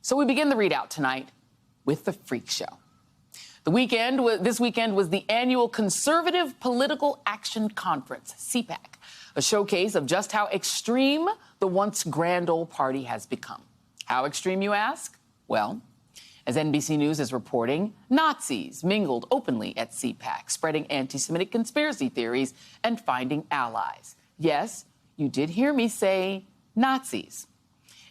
So we begin the readout tonight with the freak show. This weekend was the annual Conservative Political Action Conference, CPAC, a showcase of just how extreme the once grand old party has become. How extreme, you ask? Well, as NBC News is reporting, Nazis mingled openly at CPAC, spreading anti-Semitic conspiracy theories and finding allies. Yes, you did hear me say Nazis.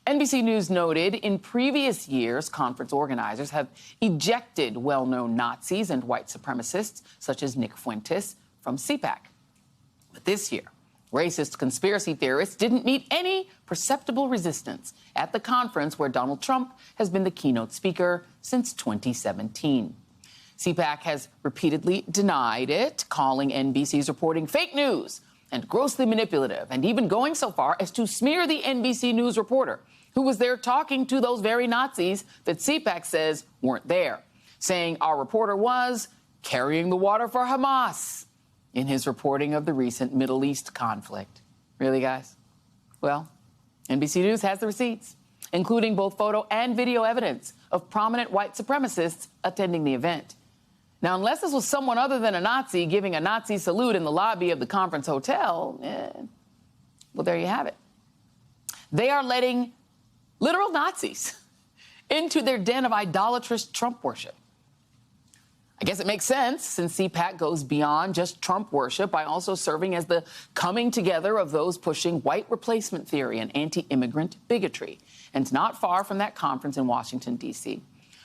NBC News noted in previous years, conference organizers have ejected well-known Nazis and white supremacists, such as Nick Fuentes, from CPAC. But this year, racist conspiracy theorists didn't meet any perceptible resistance at the conference where Donald Trump has been the keynote speaker since 2017. CPAC has repeatedly denied it, calling NBC's reporting fake news and grossly manipulative, and even going so far as to smear the NBC News reporter who was there talking to those very Nazis that CPAC says weren't there, saying our reporter was carrying the water for Hamas in his reporting of the recent Middle East conflict. Really, guys? Well, NBC News has the receipts, including both photo and video evidence of prominent white supremacists attending the event. Now, unless this was someone other than a Nazi giving a Nazi salute in the lobby of the conference hotel, well, there you have it. They are letting literal Nazis into their den of idolatrous Trump worship. I guess it makes sense, since CPAC goes beyond just Trump worship by also serving as the coming together of those pushing white replacement theory and anti-immigrant bigotry. And not far from that conference in Washington, D.C.,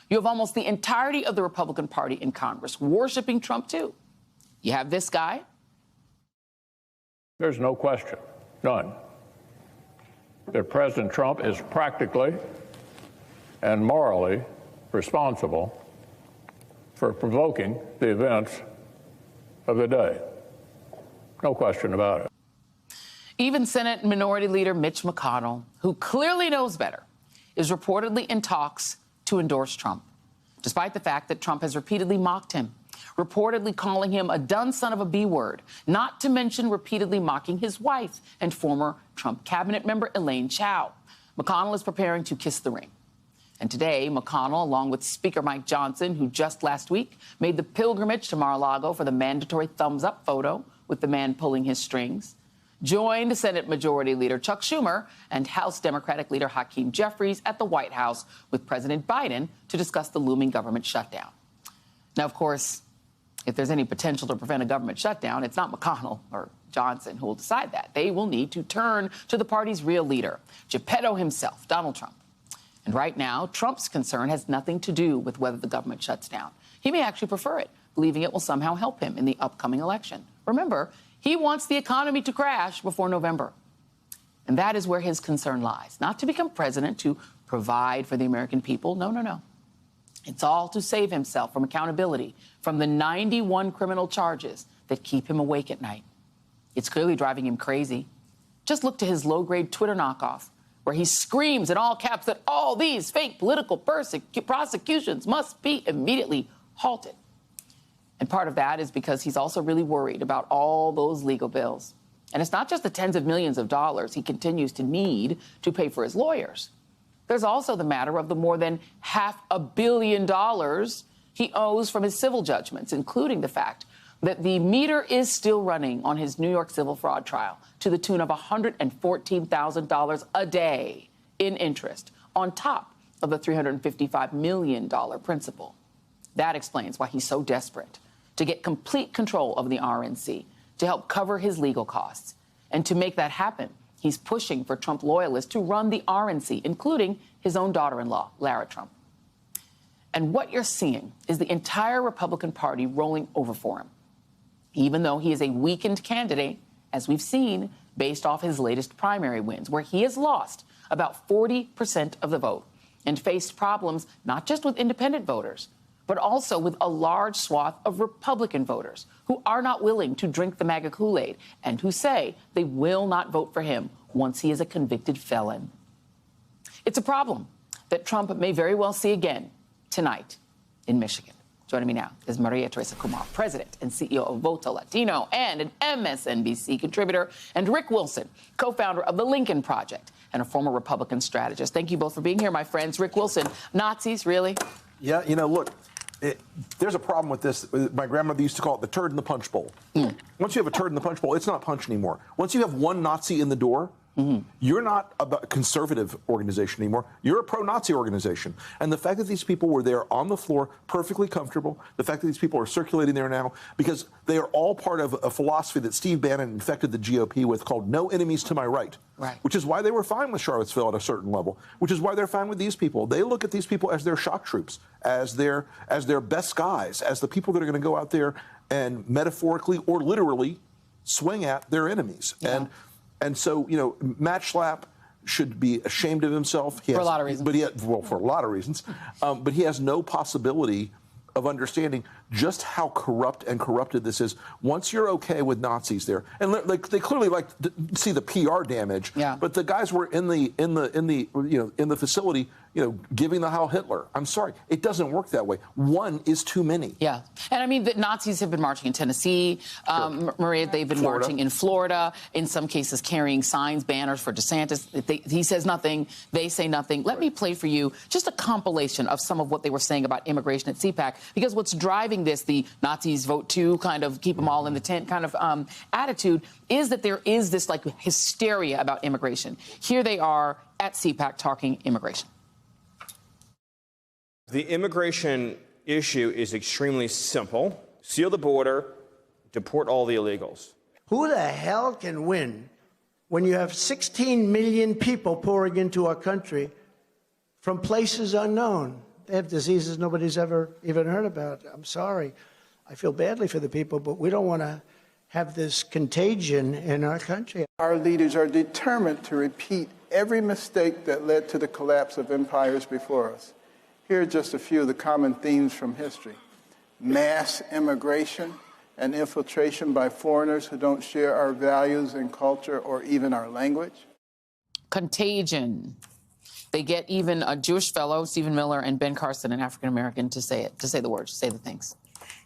you have almost the entirety of the Republican Party in Congress worshiping Trump, too. You have this guy. There's no question, none, that President Trump is practically and morally responsible for provoking the events of the day. No question about it. Even Senate Minority Leader Mitch McConnell, who clearly knows better, is reportedly in talks to endorse Trump, despite the fact that Trump has repeatedly mocked him, reportedly calling him a done son of a B word, not to mention repeatedly mocking his wife and former Trump cabinet member Elaine Chao. McConnell is preparing to kiss the ring. And today, McConnell, along with Speaker Mike Johnson, who just last week made the pilgrimage to Mar-a-Lago for the mandatory thumbs-up photo with the man pulling his strings, joined Senate Majority Leader Chuck Schumer and House Democratic Leader Hakeem Jeffries at the White House with President Biden to discuss the looming government shutdown. Now, of course, if there's any potential to prevent a government shutdown, it's not McConnell or Johnson who will decide that. They will need to turn to the party's real leader, Geppetto himself, Donald Trump. And right now, Trump's concern has nothing to do with whether the government shuts down. He may actually prefer it, believing it will somehow help him in the upcoming election. Remember, he wants the economy to crash before November. And that is where his concern lies. Not to become president to provide for the American people. No, no, no. It's all to save himself from accountability from the 91 criminal charges that keep him awake at night. It's clearly driving him crazy. Just look to his low-grade Twitter knockoff, where he screams in all caps that all these fake political prosecutions must be immediately halted. And part of that is because he's also really worried about all those legal bills. And it's not just the tens of millions of dollars he continues to need to pay for his lawyers. There's also the matter of the more than $500 million he owes from his civil judgments, including the fact that the meter is still running on his New York civil fraud trial to the tune of $114,000 a day in interest, on top of the $355 million principal. That explains why he's so desperate to get complete control of the RNC, to help cover his legal costs. And to make that happen, he's pushing for Trump loyalists to run the RNC, including his own daughter-in-law, Lara Trump. And what you're seeing is the entire Republican Party rolling over for him, even though he is a weakened candidate, as we've seen, based off his latest primary wins, where he has lost about 40% of the vote and faced problems not just with independent voters, but also with a large swath of Republican voters who are not willing to drink the MAGA Kool-Aid and who say they will not vote for him once he is a convicted felon. It's a problem that Trump may very well see again tonight in Michigan. Joining me now is Maria Teresa Kumar, president and CEO of Voto Latino and an MSNBC contributor, and Rick Wilson, co-founder of the Lincoln Project, and a former Republican strategist. Thank you both for being here, my friends. Rick Wilson, Nazis, really? Yeah, look, there's a problem with this. My grandmother used to call it the turd in the punch bowl. Once you have a turd in the punch bowl, it's not punch anymore. Once you have one Nazi in the door, you're not a conservative organization anymore. You're a pro-Nazi organization. And the fact that these people were there on the floor, perfectly comfortable, the fact that these people are circulating there now, because they are all part of a philosophy that Steve Bannon infected the GOP with called no enemies to my right. Right. Which is why they were fine with Charlottesville at a certain level, which is why they're fine with these people. They look at these people as their shock troops, as their best guys, as the people that are going to go out there and metaphorically or literally swing at their enemies. Yeah. And so, Matt Schlapp should be ashamed of himself. For a lot of reasons. For a lot of reasons. But he has no possibility of understanding just how corrupt and corrupted this is. Once you're okay with Nazis there, and they clearly like to see the PR damage. Yeah. But the guys were in the facility, giving the Heil Hitler. I'm sorry, it doesn't work that way. One is too many. Yeah, and I mean the Nazis have been marching in Tennessee, Maria. They've been marching in Florida. In some cases, carrying signs, banners for DeSantis. He says nothing. They say nothing. Let me play for you just a compilation of some of what they were saying about immigration at CPAC, because what's driving this, the Nazis vote too, kind of keep them all in the tent kind of attitude, is that there is this like hysteria about immigration. Here they are at CPAC talking immigration. The immigration issue is extremely simple. Seal the border, deport all the illegals. Who the hell can win when you have 16 million people pouring into our country from places unknown? They have diseases nobody's ever even heard about. I'm sorry. I feel badly for the people, but we don't want to have this contagion in our country. Our leaders are determined to repeat every mistake that led to the collapse of empires before us. Here are just a few of the common themes from history. Mass immigration and infiltration by foreigners who don't share our values and culture or even our language. Contagion. They get even a Jewish fellow, Stephen Miller, and Ben Carson, an African-American, to say it, to say the words, to say the things.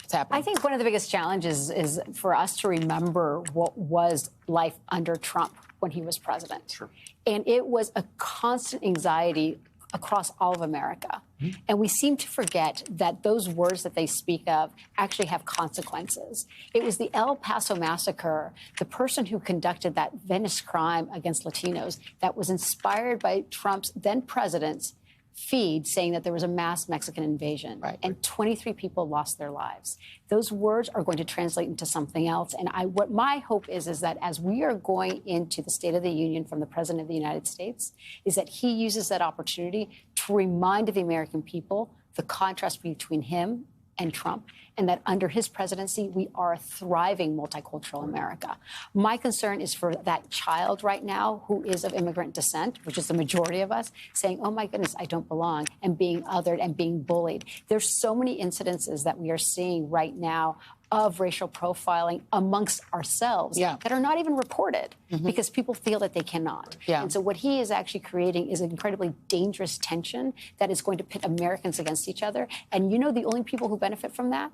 It's happening. I think one of the biggest challenges is for us to remember what was life under Trump when he was president. Sure. And it was a constant anxiety across all of America. And we seem to forget that those words that they speak of actually have consequences. It was the El Paso massacre, the person who conducted that Venice crime against Latinos that was inspired by Trump's then president's feed saying that there was a mass Mexican invasion. Right. And 23 people lost their lives. Those words are going to translate into something else. And what my hope is that as we are going into the State of the Union from the President of the United States, is that he uses that opportunity to remind the American people the contrast between him and Trump, and that under his presidency, we are a thriving multicultural America. My concern is for that child right now who is of immigrant descent, which is the majority of us, saying, oh my goodness, I don't belong, and being othered and being bullied. There's so many incidences that we are seeing right now of racial profiling amongst ourselves that are not even reported because people feel that they cannot. And so what he is actually creating is an incredibly dangerous tension that is going to pit Americans against each other. And the only people who benefit from that?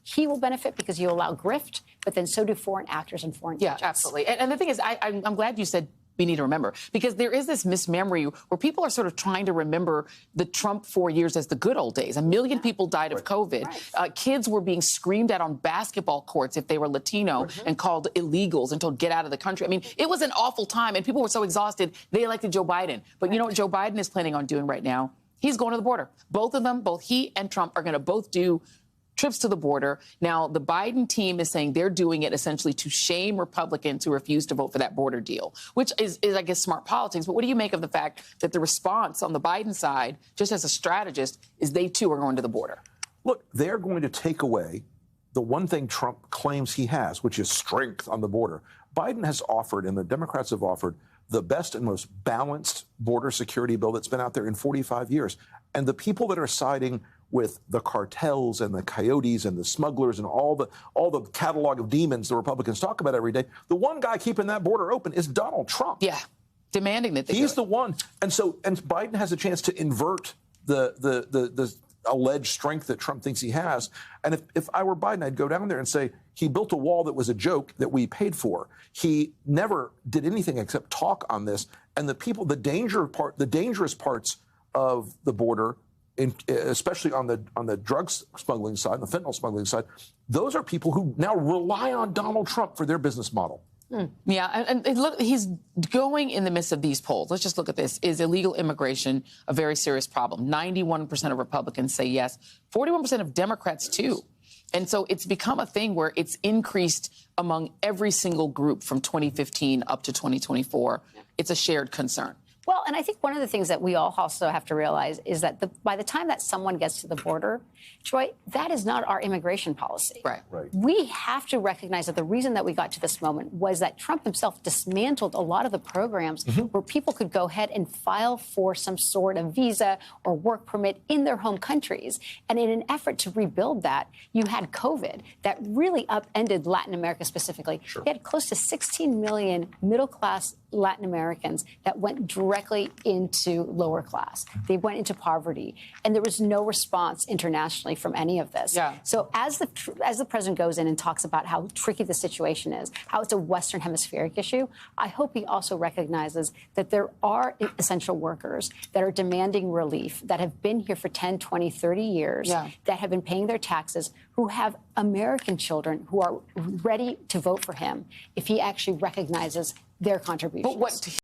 He will benefit because you allow grift, but then so do foreign actors and foreign agents. Yeah, absolutely. And the thing is, I'm glad you said we need to remember, because there is this mismemory where people are sort of trying to remember the Trump 4 years as the good old days. 1 million people died of COVID. Kids were being screamed at on basketball courts if they were Latino and called illegals and told get out of the country. I mean, it was an awful time, and people were so exhausted, they elected Joe Biden. But you know what Joe Biden is planning on doing right now? He's going to the border. Both of them, both he and Trump, are going to both do trips to the border. Now, the Biden team is saying they're doing it essentially to shame Republicans who refuse to vote for that border deal, which is, I guess, smart politics. But what do you make of the fact that the response on the Biden side, just as a strategist, is they, too, are going to the border? Look, they're going to take away the one thing Trump claims he has, which is strength on the border. Biden has offered, and the Democrats have offered, the best and most balanced border security bill that's been out there in 45 years. And the people that are siding with the cartels and the coyotes and the smugglers and all the catalog of demons the Republicans talk about every day, the one guy keeping that border open is Donald Trump. Yeah, demanding that they He's the one. And Biden has a chance to invert the alleged strength that Trump thinks he has. And if I were Biden, I'd go down there and say, he built a wall that was a joke that we paid for. He never did anything except talk on this. And the dangerous parts of the border, especially on the drug smuggling side, the fentanyl smuggling side, those are people who now rely on Donald Trump for their business model. Yeah, and look, he's going in the midst of these polls. Let's just look at this. Is illegal immigration a very serious problem? 91% of Republicans say yes. 41% of Democrats, too. And so it's become a thing where it's increased among every single group from 2015 up to 2024. It's a shared concern. Well, and I think one of the things that we all also have to realize is that by the time that someone gets to the border, Joy, that is not our immigration policy. Right. We have to recognize that the reason that we got to this moment was that Trump himself dismantled a lot of the programs where people could go ahead and file for some sort of visa or work permit in their home countries. And in an effort to rebuild that, you had COVID that really upended Latin America specifically. You had close to 16 million middle-class Latin Americans that went directly into lower class. They went into poverty, and there was no response internationally from any of this. Yeah. So as the president goes in and talks about how tricky the situation is, how it's a Western hemispheric issue, I hope he also recognizes that there are essential workers that are demanding relief, that have been here for 10, 20, 30 years, that have been paying their taxes, who have American children who are ready to vote for him if he actually recognizes their contributions. But what